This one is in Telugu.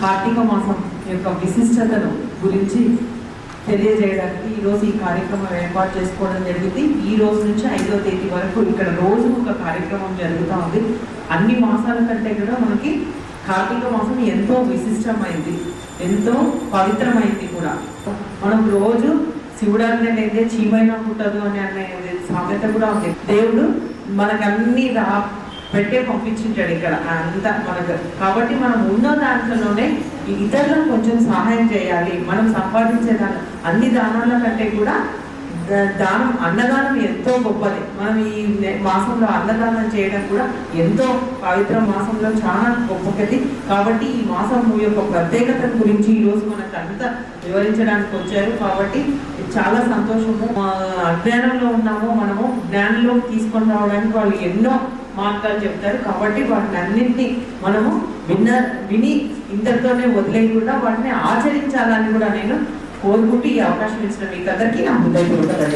కార్తీక మాసం యొక్క విశిష్టతను గురించి తెలియజేయడానికి ఈరోజు ఈ కార్యక్రమం ఏర్పాటు చేసుకోవడం జరిగింది. ఈ రోజు నుంచి 5వ తేదీ వరకు ఇక్కడ రోజు ఒక కార్యక్రమం జరుగుతూ ఉంది. అన్ని మాసాల కంటే కూడా మనకి కార్తీక మాసం ఎంతో విశిష్టమైంది, ఎంతో పవిత్రమైంది కూడా. మనం రోజు శివుడు అంటే చీమైనా పుట్టదు అనే సామెత కూడా ఉంది. దేవుడు మనకన్నీ పెట్టే పంపించింటాడు ఇక్కడ అంతా మనకు. కాబట్టి మనం ఉన్న దాంట్లోనే ఇతరులకు కొంచెం సహాయం చేయాలి. మనం సంపాదించే అన్ని దానాల కంటే కూడా దానం, అన్నదానం ఎంతో గొప్పది. మనం ఈ మాసంలో అన్నదానం చేయడం కూడా ఎంతో పవిత్ర మాసంలో చాలా గొప్పది. కాబట్టి ఈ మాసం యొక్క ప్రత్యేకత గురించి ఈరోజు మనకు అంతా వివరించడానికి వచ్చారు. కాబట్టి చాలా సంతోషము. అజ్ఞానంలో ఉన్నాము, మనము జ్ఞానంలో తీసుకొని రావడానికి వాళ్ళు ఎన్నో మార్గాలు చెప్తారు. కాబట్టి వాటిని అన్నింటినీ మనము విని ఇంతటితోనే వదిలేయకుండా వాటిని ఆచరించాలని కూడా నేను కోరుకుంటూ ఈ అవకాశం ఇచ్చిన మీకు అందరికీ నా హృదయపూర్వక ధన్యవాదాలు.